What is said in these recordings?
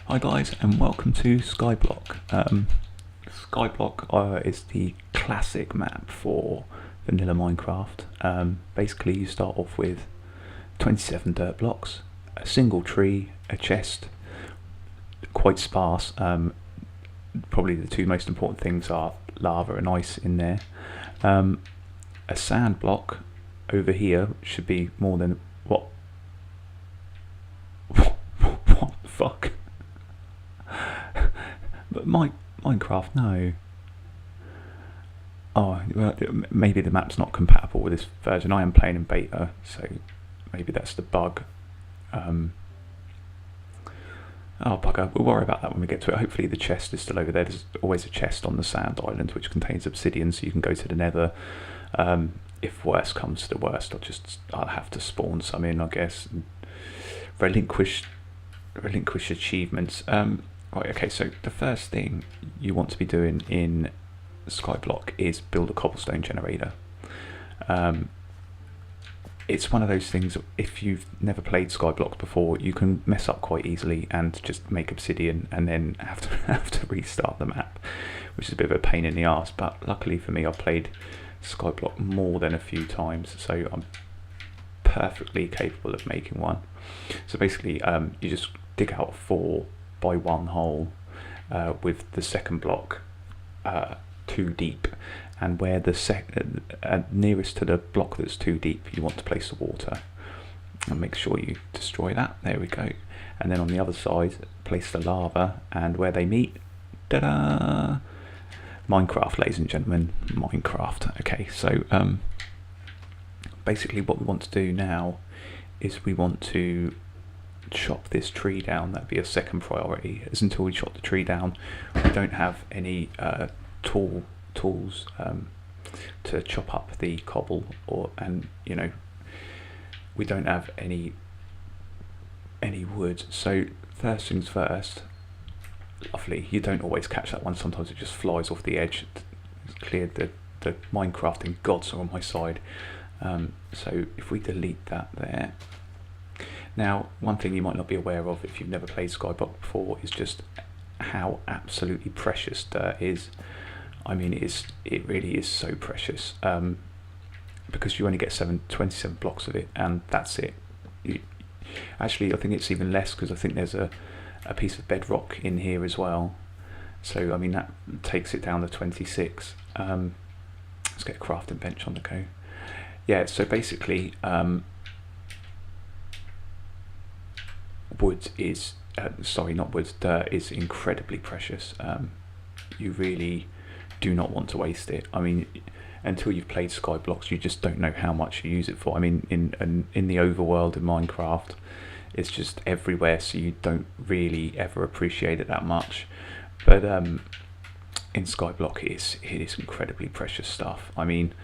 Hi guys, and welcome to Skyblock. Skyblock is the classic map for vanilla Minecraft. Basically you start off with 27 dirt blocks, a single tree, a chest, quite sparse. Probably the two most important things are lava and ice in there. A sand block over here should be more than what? What the fuck? But Minecraft, no. Oh, well, maybe the map's not compatible with this version. I am playing in beta, so maybe that's the bug. Oh, bugger. We'll worry about that when we get to it. Hopefully the chest is still over there. There's always a chest on the sand island which contains obsidian, so you can go to the nether. If worse comes to worst, I'll have to spawn some in, I guess. And relinquish achievements. Right, okay, so the first thing you want to be doing in Skyblock is build a cobblestone generator. It's one of those things, if you've never played Skyblock before, you can mess up quite easily and just make obsidian and then have to restart the map, which is a bit of a pain in the arse. But luckily for me, I've played Skyblock more than a few times, so I'm perfectly capable of making one. So basically, you just dig out a 4x1 hole with the second block 2 deep, and where the nearest to the block that's 2 deep, you want to place the water, and make sure you destroy that. There we go. And then on the other side, place the lava, and where they meet, ta-da! Minecraft, ladies and gentlemen, Minecraft. Okay, so basically what we want to do now is we want to chop this tree down. That'd be a second priority, as until we chop the tree down, we don't have any tools to chop up the cobble, and we don't have any wood. So first things first. Lovely. You don't always catch that one. Sometimes it just flies off the edge. It's cleared. The Minecrafting gods are on my side. So if we delete that there. Now, one thing you might not be aware of if you've never played Skyblock before is just how absolutely precious dirt is. I mean, it really is so precious, because you only get 27 blocks of it, and that's it. Actually, I think it's even less, because I think there's a piece of bedrock in here as well. So, I mean, that takes it down to 26. Let's get a crafting bench on the go. Yeah, so basically, wood is, dirt is incredibly precious. You really do not want to waste it. I mean, until you've played Skyblocks, you just don't know how much you use it for. I mean, in the overworld in Minecraft, it's just everywhere, so you don't really ever appreciate it that much. But in Skyblock, it is incredibly precious stuff. I mean,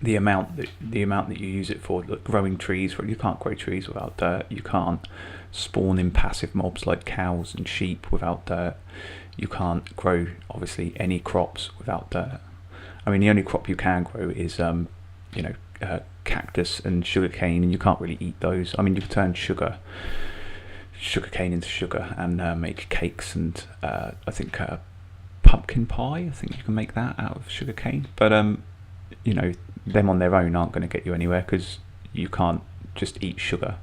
the amount that you use it for, like growing trees. You can't grow trees without dirt. You can't spawn in passive mobs like cows and sheep without dirt. You can't grow, obviously, any crops without dirt. I mean, the only crop you can grow is cactus and sugarcane, and you can't really eat those. I mean, you can turn sugarcane into sugar and make cakes, and I think pumpkin pie. I think you can make that out of sugarcane. But them on their own aren't going to get you anywhere, because you can't just eat sugar.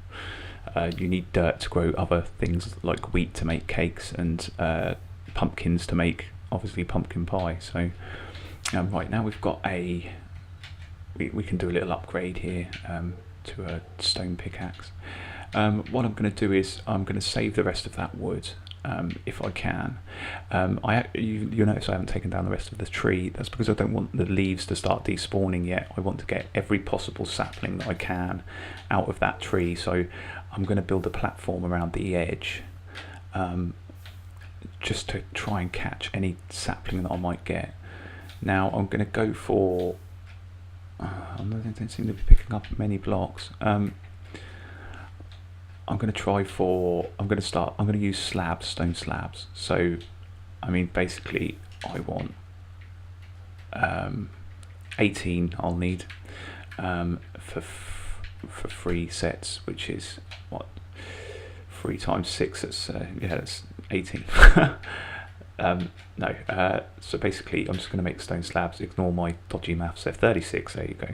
You need dirt to grow other things like wheat to make cakes, and pumpkins to make, obviously, pumpkin pie. So right now we've got we can do a little upgrade here to a stone pickaxe. What I'm going to do is I'm going to save the rest of that wood, if I can. You notice I haven't taken down the rest of the tree. That's because I don't want the leaves to start despawning yet. I want to get every possible sapling that I can out of that tree. So I'm going to build a platform around the edge, just to try and catch any sapling that I might get. Now I'm going to go for, I don't seem to be picking up many blocks. I'm going to use slabs, stone slabs. So, I mean, basically, I want 18. I'll need for 3 sets, which is what, 3 times 6, that's, that's 18. No, so basically I'm just going to make stone slabs, ignore my dodgy maths there, 36, there you go.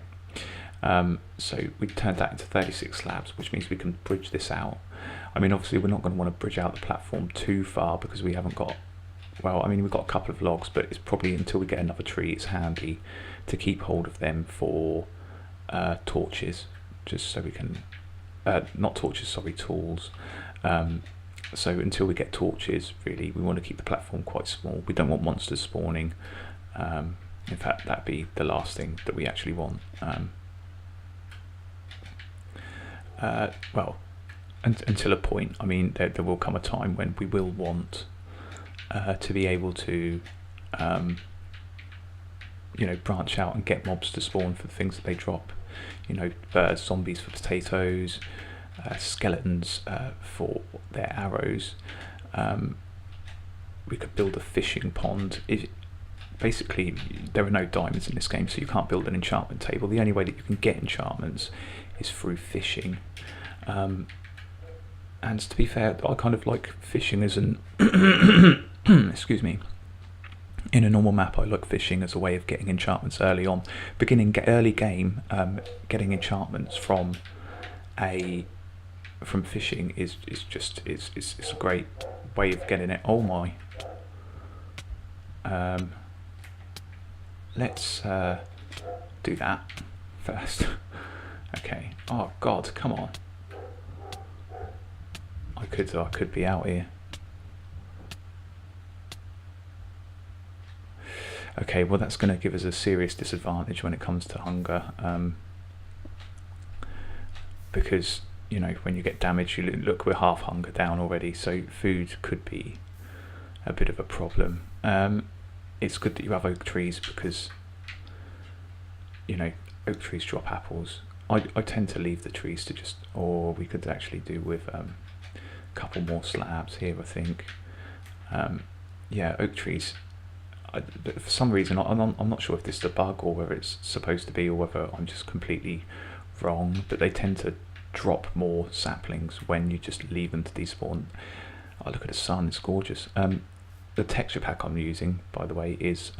So we turned that into 36 slabs, which means we can bridge this out. I mean, obviously we're not going to want to bridge out the platform too far because we haven't got, well, I mean, we've got a couple of logs, but it's probably until we get another tree, it's handy to keep hold of them for torches, just so we can, not torches, sorry, tools. So until we get torches, really, we want to keep the platform quite small. We don't want monsters spawning. In fact, that'd be the last thing that we actually want. Well, until a point. I mean, there will come a time when we will want to be able to, branch out and get mobs to spawn for the things that they drop. Zombies for potatoes, skeletons for their arrows. We could build a fishing pond. Basically, there are no diamonds in this game, so you can't build an enchantment table. The only way that you can get enchantments is through fishing. And to be fair, I kind of like fishing as an excuse me. In a normal map, I like fishing as a way of getting enchantments early on. Early game, getting enchantments from fishing is a great way of getting it. Oh my. Let's do that first. Okay. Oh God, come on. I could be out here. Okay, well that's going to give us a serious disadvantage when it comes to hunger, because when you get damaged, you look, we're half hunger down already, so food could be a bit of a problem. It's good that you have oak trees because oak trees drop apples. I tend to leave the trees to just, or we could actually do with a couple more slabs here, I think. Yeah, oak trees. But for some reason, I'm not sure if this is a bug or whether it's supposed to be, or whether I'm just completely wrong, but they tend to drop more saplings when you just leave them to despawn. Oh, look at the sun, it's gorgeous. The texture pack I'm using, by the way, is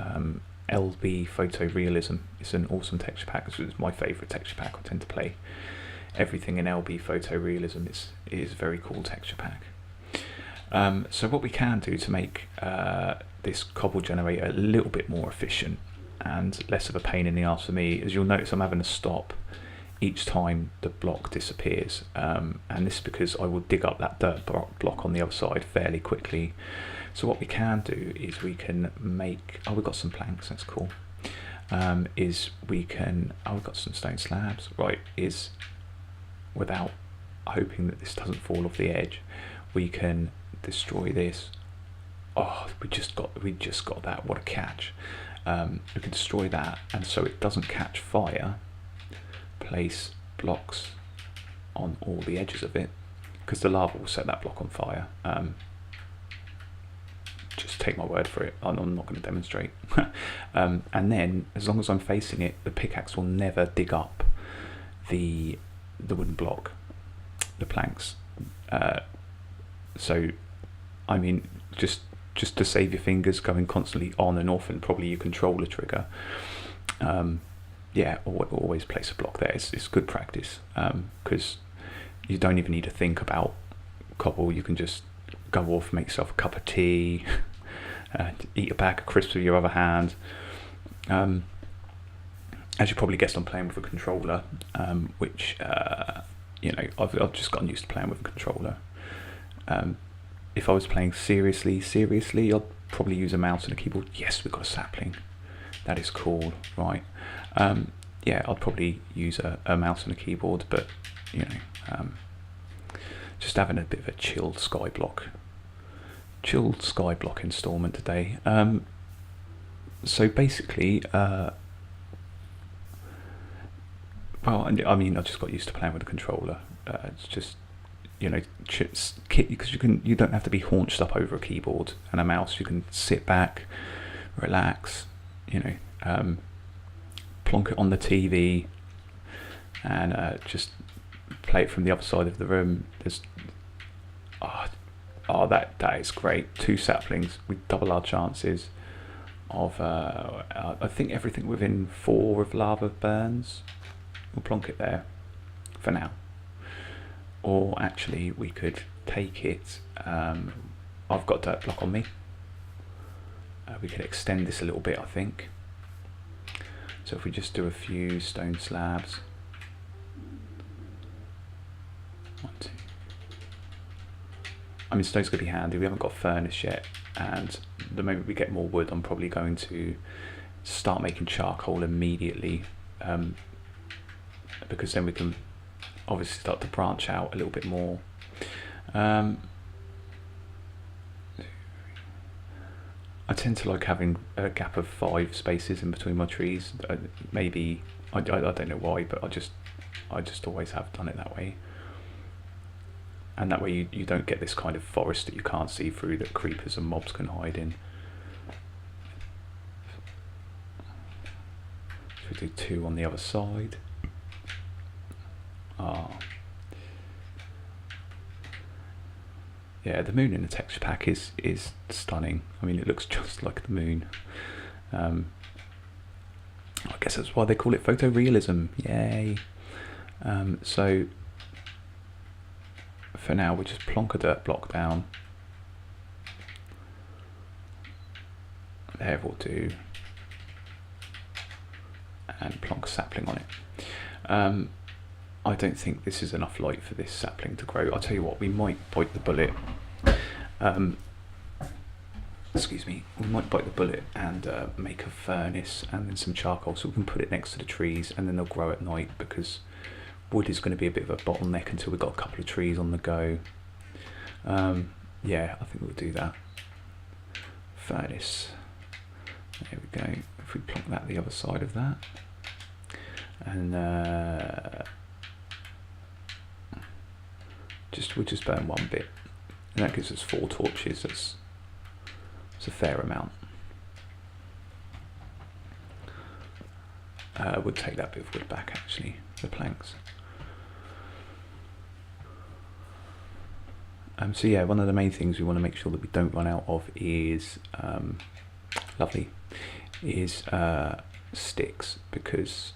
LB Photorealism. It's an awesome texture pack. It's my favourite texture pack. I tend to play everything in LB Photorealism. It is a very cool texture pack. So what we can do to make this cobble generator a little bit more efficient and less of a pain in the arse for me, as you'll notice I'm having to stop each time the block disappears, and this is because I will dig up that dirt block on the other side fairly quickly. So what we can do is we can make, we've got some planks, that's cool, we've got some stone slabs, right, is without hoping that this doesn't fall off the edge, we can destroy this. Oh, we just got that, what a catch. We can destroy that, and so it doesn't catch fire, place blocks on all the edges of it, because the lava will set that block on fire. Just take my word for it, I'm not going to demonstrate. And then, as long as I'm facing it, the pickaxe will never dig up the wooden block, the planks. So, I mean, just to save your fingers going constantly on and off, and probably your controller trigger, yeah, always place a block there. It's good practice, because you don't even need to think about cobble. You can just go off, make yourself a cup of tea, eat a bag of crisps with your other hand. As you probably guessed, I'm playing with a controller, which I've just gotten used to playing with a controller. If I was playing seriously, I'd probably use a mouse and a keyboard. Yes, we've got a sapling. That is cool, right? Yeah, I'd probably use a mouse and a keyboard, but just having a bit of a chilled Skyblock installment today. So basically, well, I mean, I just got used to playing with a controller. It's just, because you don't have to be haunched up over a keyboard and a mouse. You can sit back, relax, plonk it on the TV, and just play it from the other side of the room. Oh, that is great. 2 saplings. We double our chances of. I think everything within 4 of lava burns. We'll plonk it there for now. Or actually, we could take it. I've got dirt block on me. We could extend this a little bit, I think. So if we just do a few stone slabs. 1, 2. I mean, stone's going to be handy. We haven't got a furnace yet, and the moment we get more wood, I'm probably going to start making charcoal immediately, because then we can obviously start to branch out a little bit more. I tend to like having a gap of 5 spaces in between my trees. Maybe I don't know why, but I just always have done it that way. And that way you don't get this kind of forest that you can't see through, that creepers and mobs can hide in. So we do 2 on the other side. Yeah, the moon in the texture pack is stunning. I mean, it looks just like the moon. I guess that's why they call it photorealism. Yay. So for now, we just plonk a dirt block down. There will do. And plonk a sapling on it. I don't think this is enough light for this sapling to grow. I'll tell you what, we might bite the bullet. Excuse me, we might bite the bullet and make a furnace and then some charcoal, so we can put it next to the trees, and then they'll grow at night, because wood is going to be a bit of a bottleneck until we've got a couple of trees on the go. Yeah, I think we'll do that. Furnace. There we go. If we plonk that the other side of that. And we'll just burn 1 bit. And that gives us 4 torches. That's a fair amount. We'll take that bit of wood back, actually, the planks. So yeah, one of the main things we want to make sure that we don't run out of is sticks, because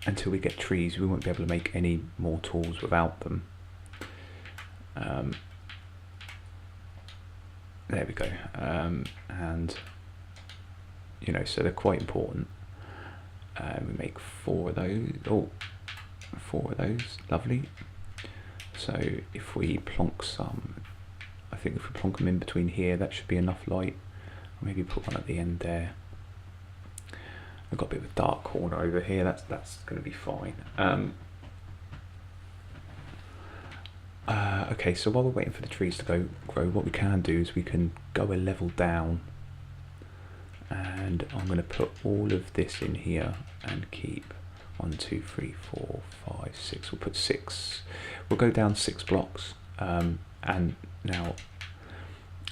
until we get trees we won't be able to make any more tools without them. There we go. And you know, so they're quite important. We make 4 of those. Oh, 4 of those, lovely. So if we plonk some, I think if we plonk them in between here, that should be enough light. Or maybe put one at the end there. I've got a bit of a dark corner over here. That's going to be fine. Okay, so while we're waiting for the trees to grow, what we can do is we can go a level down, and I'm going to put all of this in here and keep 1, 2, 3, 4, 5, 6. We'll put 6. We'll go down 6 blocks, and now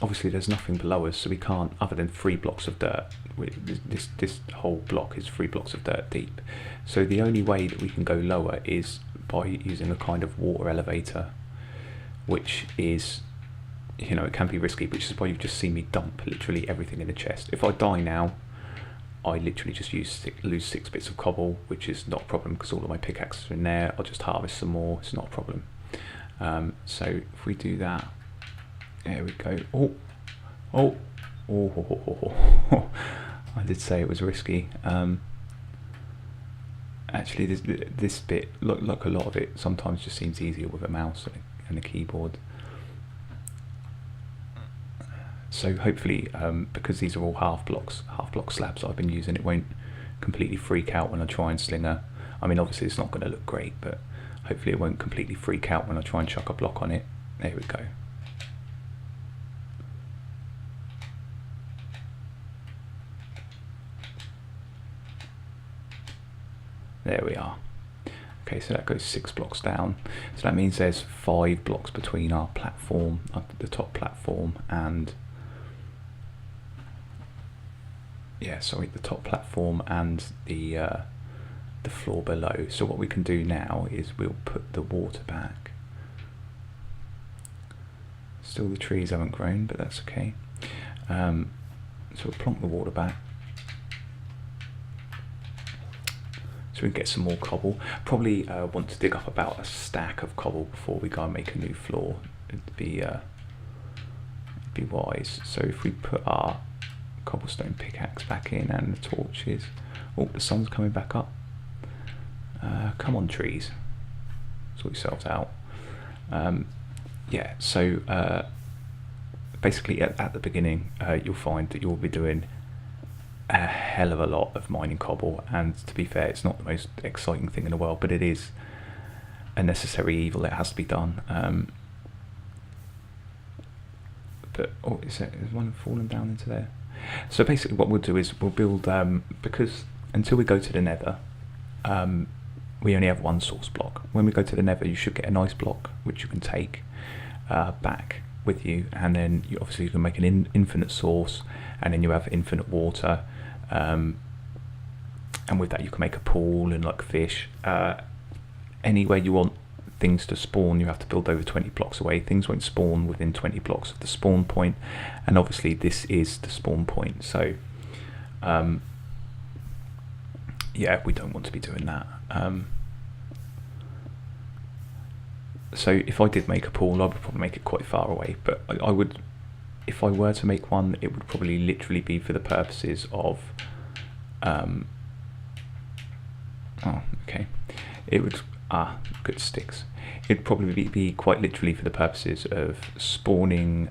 obviously there's nothing below us, so we can't, other than 3 blocks of dirt. This whole block is 3 blocks of dirt deep. So the only way that we can go lower is by using a kind of water elevator, which is, you know, it can be risky, which is why you've just seen me dump literally everything in the chest. If I die now, I literally just lose 6 bits of cobble, which is not a problem because all of my pickaxes are in there. I'll just harvest some more, it's not a problem. So if we do that, there we go. Oh, I did say it was risky. Actually, this bit, like a lot of it, sometimes just seems easier with a mouse and a keyboard. So hopefully, because these are all half block slabs I've been using, it won't completely freak out when I try and sling a. I mean, obviously it's not going to look great, but hopefully it won't completely freak out when I try and chuck a block on it. There we go. There we are. Okay, so that goes 6 blocks down. So that means there's 5 blocks between our platform, the top platform, and the top platform and the floor below. So what we can do now is we'll put the water back. Still the trees haven't grown, but that's okay. So we'll plonk the water back. So we can get some more cobble. Probably want to dig up about a stack of cobble before we go and make a new floor. It'd be wise. So if we put our cobblestone pickaxe back in and the torches. Oh, the sun's coming back up. Come on, trees. Sort yourselves out. Yeah, so basically at the beginning you'll find that you'll be doing a hell of a lot of mining cobble, and to be fair, it's not the most exciting thing in the world, but it is a necessary evil. It has to be done. But oh, is one falling down into there? So basically what we'll do is we'll build, because until we go to the nether, we only have one source block. When we go to the nether, you should get a nice block which you can take back with you, and then you can make an infinite source, and then you have infinite water, and with that you can make a pool and like fish. Anywhere you want things to spawn, you have to build over 20 blocks away. Things won't spawn within 20 blocks of the spawn point, and obviously this is the spawn point, so yeah, we don't want to be doing that. So if I did make a pool, I would probably make it quite far away, but I would, if I were to make one, it would probably literally be for the purposes of oh, okay, it would good sticks. It'd probably be quite literally for the purposes of spawning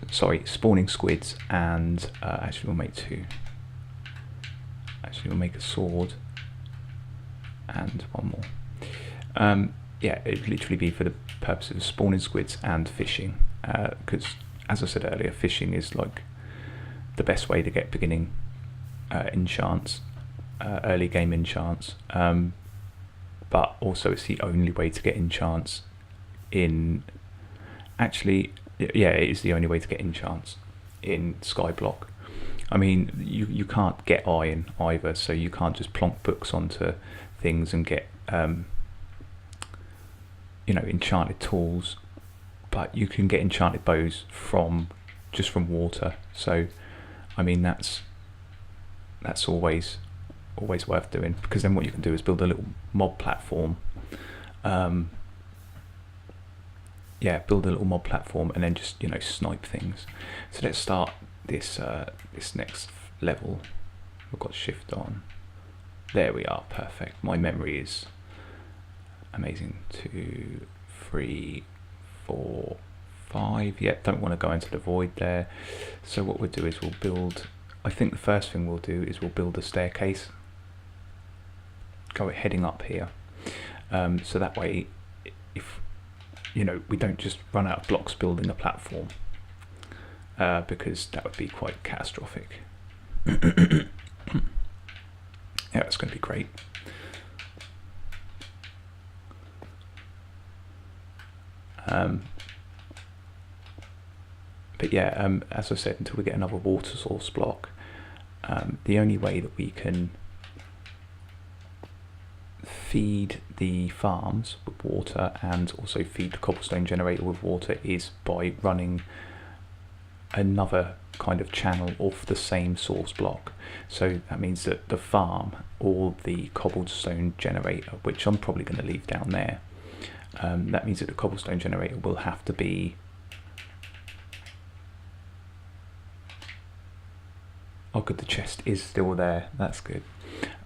spawning squids, and actually we'll make two. Actually we'll make a sword and one more. Yeah, it'd literally be for the purposes of spawning squids and fishing, because as I said earlier, fishing is like the best way to get beginning enchants, early game enchants, but also it's the only way to get enchants in, actually yeah, it is the only way to get enchants in Skyblock. I mean, you can't get iron either, so you can't just plonk books onto things and get you know, enchanted tools, but you can get enchanted bows from water. So I mean, that's always worth doing, because then what you can do is build a little mob platform. Yeah, build a little mob platform and then just, you know, snipe things. So let's start this this next level. We've got shift on. There we are, perfect. My memory is amazing. 2, 3, 4, 5. Yeah, don't want to go into the void there. So what we'll do is we'll build, I think the first thing we'll do is we'll build a staircase. Go heading up here. So that way, if you know, we don't just run out of blocks building a platform, because that would be quite catastrophic. Yeah, it's going to be great. But yeah, as I said, until we get another water source block, the only way that we can feed the farms with water and also feed the cobblestone generator with water is by running another kind of channel off the same source block. So that means that the farm or the cobblestone generator, which I'm probably going to leave down there, that means that the cobblestone generator will have to be, oh good, the chest is still there, that's good.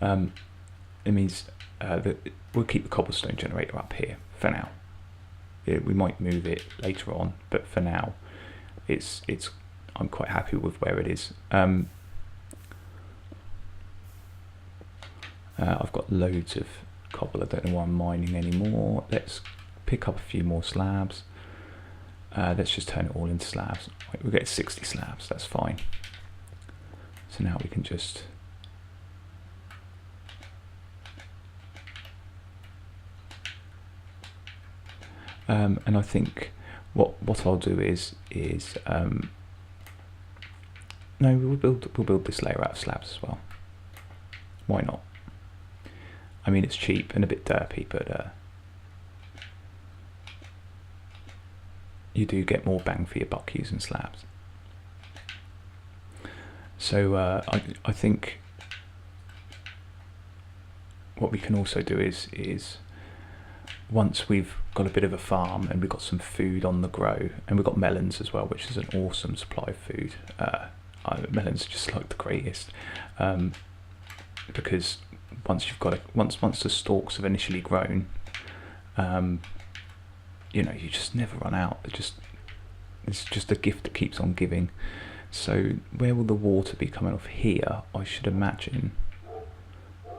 It means that we'll keep the cobblestone generator up here for now. We might move it later on, but for now it's I'm quite happy with where it is. I've got loads of cobble, I don't know why I'm mining anymore. Let's pick up a few more slabs. Let's just turn it all into slabs. Right, we'll get 60 slabs, that's fine. So now we can just and I think what I'll do is no, we'll build this layer out of slabs as well. Why not? I mean, it's cheap and a bit derpy, but you do get more bang for your buck using slabs. So I think what we can also do is once we've got a bit of a farm and we've got some food on the grow, and we've got melons as well, which is an awesome supply of food. Melons are just like the greatest, because once you've got once the stalks have initially grown, you know, you just never run out. It's just a gift that keeps on giving. So where will the water be coming off? Here, I should imagine.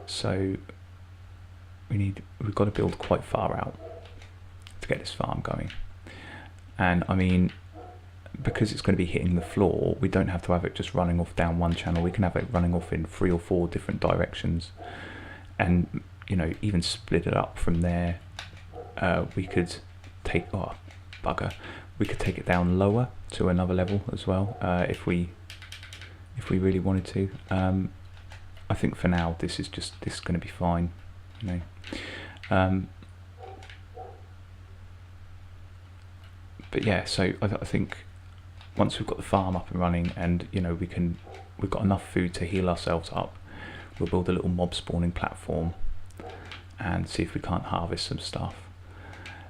So we've got to build quite far out to get this farm going. And I mean, because it's going to be hitting the floor, we don't have to have it just running off down one channel. We can have it running off in 3 or 4 different directions, and you know, even split it up from there. We could take we could take it down lower to another level as well, if we really wanted to. I think for now this is going to be fine, you know. But yeah, so I think once we've got the farm up and running, and you know, we've got enough food to heal ourselves up, we'll build a little mob spawning platform and see if we can't harvest some stuff.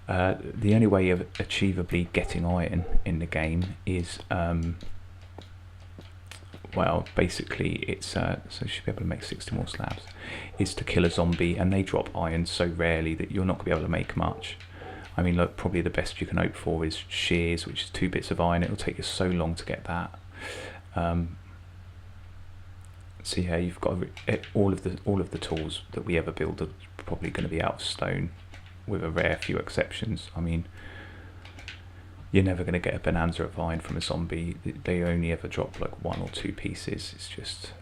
The only way of achievably getting iron in the game is, well, basically it's, so you should be able to make 60 more slabs, is to kill a zombie, and they drop iron so rarely that you're not going to be able to make much. I mean, look, probably the best you can hope for is shears, which is 2 bits of iron. It'll take you so long to get that. So yeah, you've got all of the tools that we ever build are probably going to be out of stone, with a rare few exceptions. I mean, you're never going to get a bonanza of iron from a zombie. They only ever drop like 1 or 2 pieces. It's just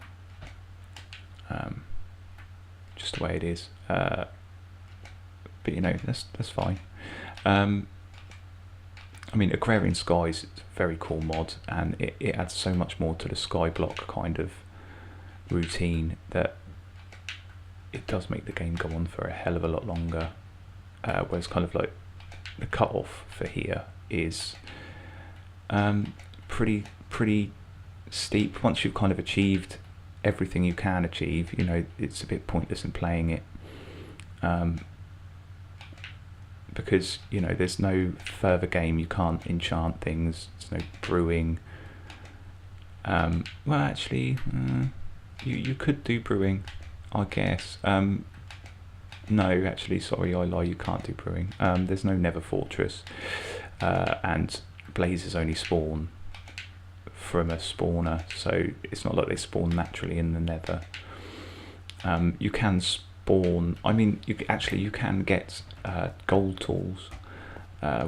the way it is. But you know, that's fine. I mean, Agrarian Skies is a very cool mod, and it adds so much more to the Skyblock kind of routine that it does make the game go on for a hell of a lot longer. Whereas kind of like the cut-off for here is pretty steep. Once you've kind of achieved everything you can achieve, you know, it's a bit pointless in playing it, because you know, there's no further game. You can't enchant things. There's no brewing. Well, actually, you could do brewing, I guess. No, actually, sorry, I lie, you can't do brewing. There's no Nether Fortress, and blazes only spawn from a spawner, so it's not like they spawn naturally in the Nether. You can spawn, I mean, you can get gold tools,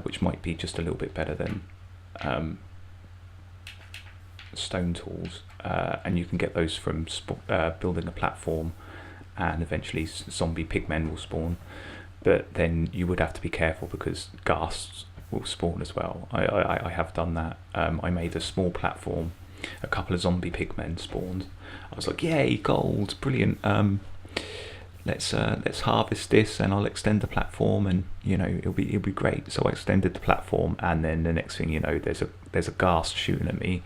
which might be just a little bit better than stone tools, and you can get those from building a platform, and eventually zombie pigmen will spawn. But then you would have to be careful because ghasts will spawn as well. I have done that. I made a small platform, a couple of zombie pigmen spawned. I was like, yay, gold, brilliant. Let's harvest this, and I'll extend the platform, and you know, it'll be great. So I extended the platform, and then the next thing you know, there's a ghast shooting at me,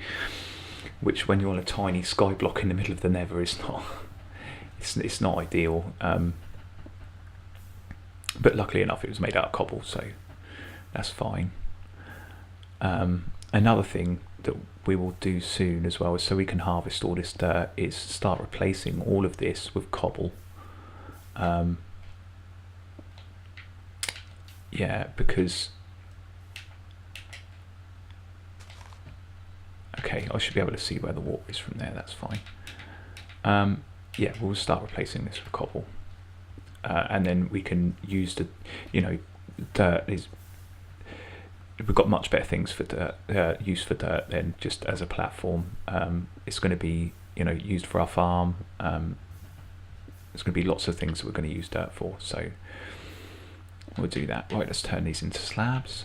which when you're on a tiny skyblock in the middle of the Nether is not. It's not ideal, but luckily enough it was made out of cobble, so that's fine. Another thing that we will do soon as well, so we can harvest all this dirt, is start replacing all of this with cobble. Yeah, because okay, I should be able to see where the water is from there, that's fine. Yeah, we'll start replacing this with cobble, and then we can use the, you know, dirt is, we've got much better things for dirt, use for dirt than just as a platform. It's going to be, you know, used for our farm. There's going to be lots of things that we're going to use dirt for, so we'll do that. Right, let's turn these into slabs.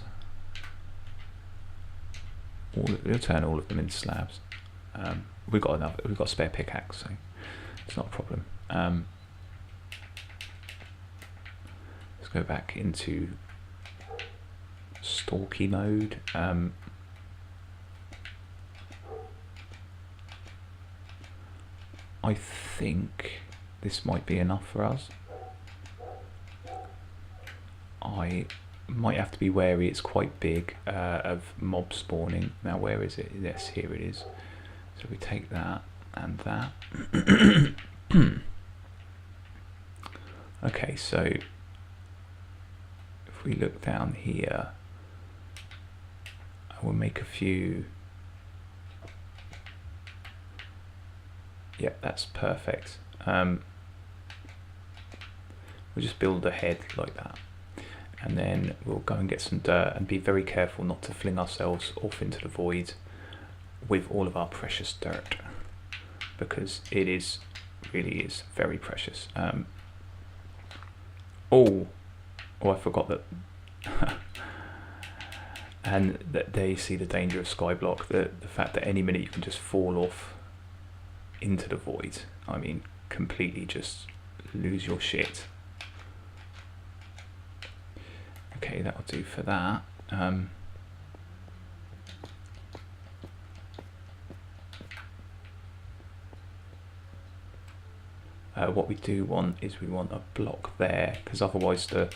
We'll turn all of them into slabs. We've got a spare pickaxe, so it's not a problem. Let's go back into stalky mode. I think this might be enough for us. I might have to be wary, it's quite big, of mob spawning. Now where is it? Yes, here it is. So we take that and that. Okay, so if we look down here, I will make a few. Yep, that's perfect. We'll just build a head like that, and then we'll go and get some dirt and be very careful not to fling ourselves off into the void with all of our precious dirt, because it really is very precious. Oh, I forgot that. And there you see the danger of Skyblock, the fact that any minute you can just fall off into the void. I mean, completely just lose your shit. Okay, that'll do for that. What we do want is we want a block there, because otherwise the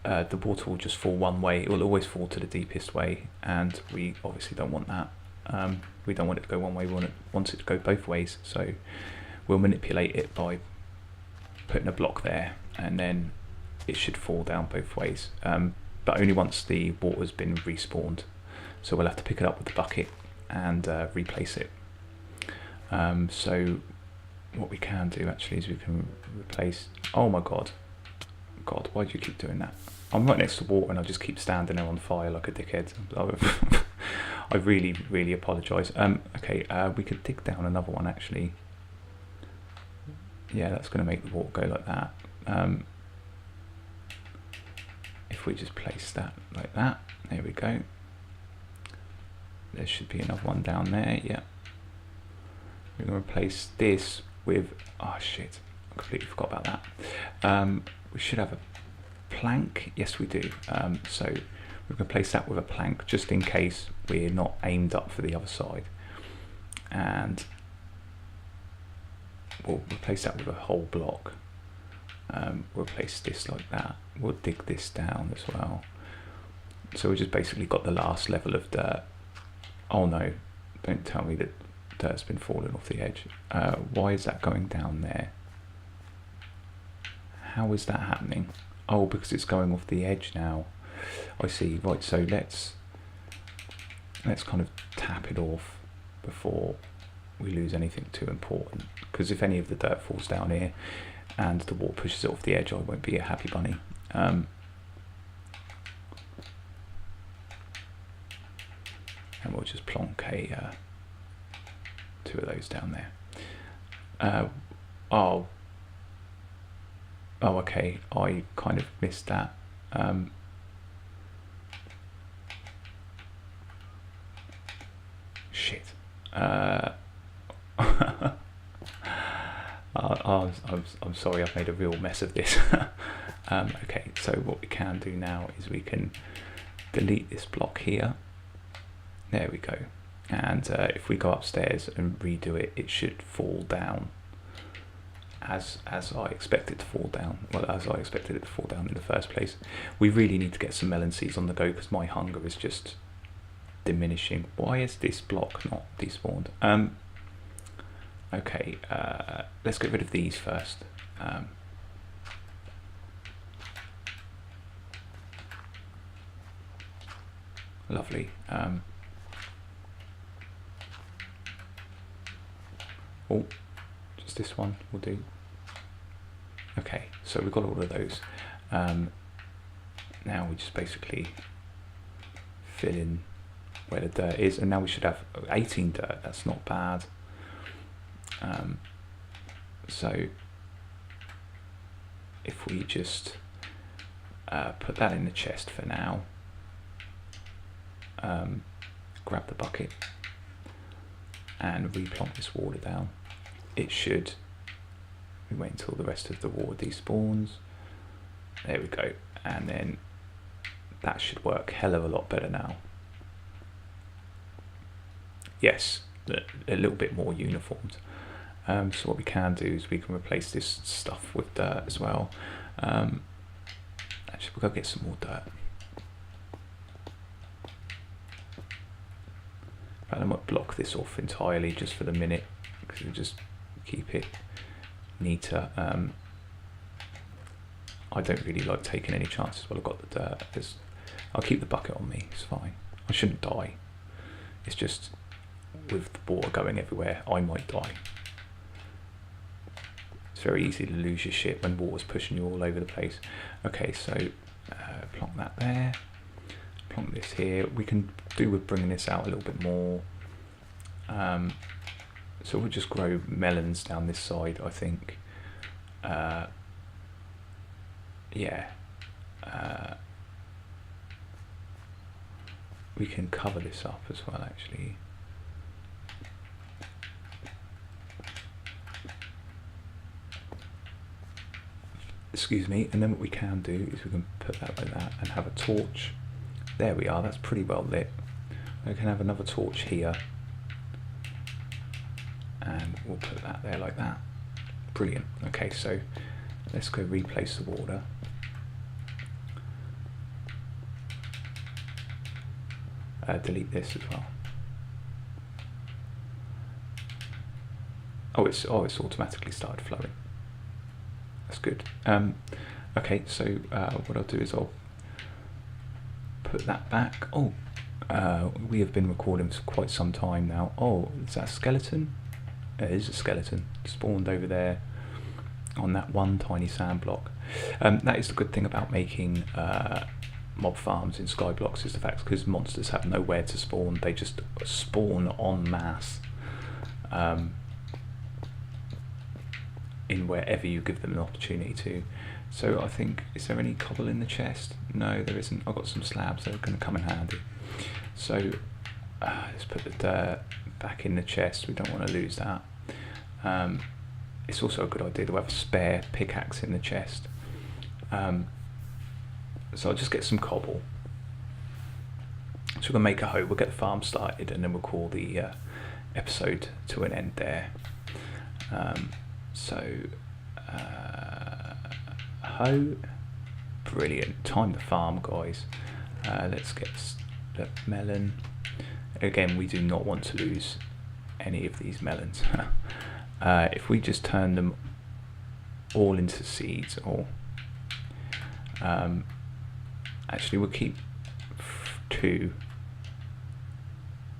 water will just fall one way. It will always fall to the deepest way, and we obviously don't want that. We don't want it to go one way, we want it to go both ways. So we'll manipulate it by putting a block there, and then it should fall down both ways, but only once the water's been respawned. So we'll have to pick it up with the bucket and replace it. So what we can do actually is we can replace. Oh my god, why do you keep doing that? I'm right next to water and I just keep standing there on fire like a dickhead. I really apologise. Okay, we could dig down another one actually. Yeah, that's going to make the water go like that. If we just place that like that, there we go. There should be another one down there. Yeah. We're going to replace this with. Oh shit! I completely forgot about that. We should have a plank. Yes, we do. So we're going to place that with a plank just in case we're not aimed up for the other side, and we'll replace that with a whole block. We'll place this like that. We'll dig this down as well. So we just basically got the last level of dirt. Oh no, don't tell me that dirt's been falling off the edge. Why is that going down there? How is that happening? Oh, because it's going off the edge now. I see. Right, so let's kind of tap it off before we lose anything too important, because if any of the dirt falls down here and the water pushes it off the edge, I won't be a happy bunny. And we'll just plonk two of those down there. Oh, okay, I kind of missed that. Shit. I'm sorry, I've made a real mess of this. Okay, so what we can do now is we can delete this block here. There we go. And if we go upstairs and redo it, it should fall down as I expect it to fall down. Well, as I expected it to fall down in the first place. We really need to get some melon seeds on the go because my hunger is just diminishing. Why is this block not despawned? Okay, let's get rid of these first. Lovely. Oh, just this one will do. Okay, so we've got all of those. Now we just basically fill in where the dirt is, and now we should have 18 dirt. That's not bad. So if we just put that in the chest for now, grab the bucket and replonk this water down. It should. We wait until the rest of the water despawns. There we go, and then that should work hell of a lot better now. Yes, a little bit more uniformed. So what we can do is we can replace this stuff with dirt as well. Actually, we'll go get some more dirt. I might block this off entirely just for the minute, because we'll just keep it neater. I don't really like taking any chances while I've got the dirt. I'll keep the bucket on me, it's fine. I shouldn't die. It's just with the water going everywhere, I might die. It's very easy to lose your shit when water's pushing you all over the place. Okay, so plonk that there. Plonk this here. We can do with bringing this out a little bit more. So we'll just grow melons down this side, I think. Yeah. We can cover this up as well, actually. Excuse me, and then what we can do is we can put that like that and have a torch. There we are, that's pretty well lit. We can have another torch here. And we'll put that there like that. Brilliant. Okay, so let's go replace the water. Delete this as well. Oh, it's automatically started flowing. That's good. Okay, so what I'll do is I'll put that back. Oh, we have been recording for quite some time now. Oh, is that a skeleton? It is a skeleton spawned over there on that one tiny sand block. That is the good thing about making mob farms in Skyblocks, is the fact because monsters have nowhere to spawn, they just spawn en masse in wherever you give them an opportunity to. So I think, is there any cobble in the chest? No, there isn't. I've got some slabs that are going to come in handy. So let's put the dirt back in the chest, we don't want to lose that. It's also a good idea to have a spare pickaxe in the chest. So I'll just get some cobble. So we're going to make a hoe, we'll get the farm started, and then we'll call the episode to an end there. Hoe, brilliant, time to farm, guys. Let's get the melon. Again, we do not want to lose any of these melons. If we just turn them all into seeds, or actually we'll keep 2.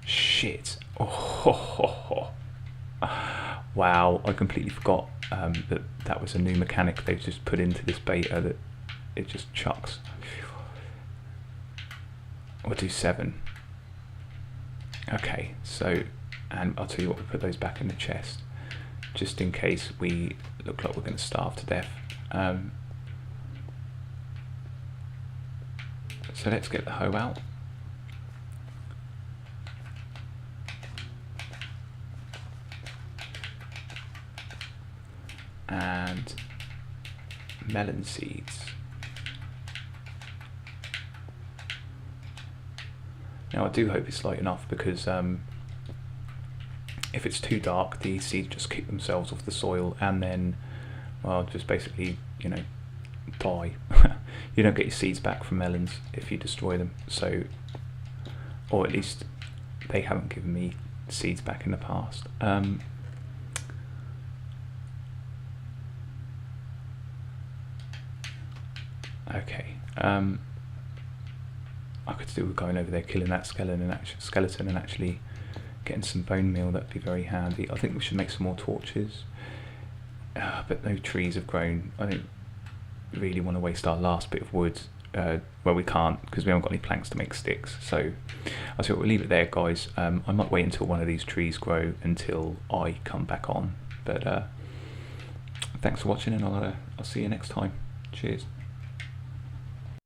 Shit. Oh, wow, I completely forgot that was a new mechanic they've just put into this beta, that it just chucks. We'll do 7. Okay, so, and I'll tell you what, we'll put those back in the chest just in case we look like we're going to starve to death. So let's get the hoe out. And melon seeds. Now I do hope it's light enough, because if it's too dark, the seeds just kick themselves off the soil and then, well, just basically, you know, die. You don't get your seeds back from melons if you destroy them. So, or at least they haven't given me seeds back in the past. Okay. I could do with going over there, killing that skeleton and actually getting some bone meal. That'd be very handy. I think we should make some more torches. But no trees have grown. I don't really want to waste our last bit of wood. Well, we can't, because we haven't got any planks to make sticks. So I think we'll leave it there, guys. I might wait until one of these trees grow until I come back on. But thanks for watching, and I'll see you next time. Cheers.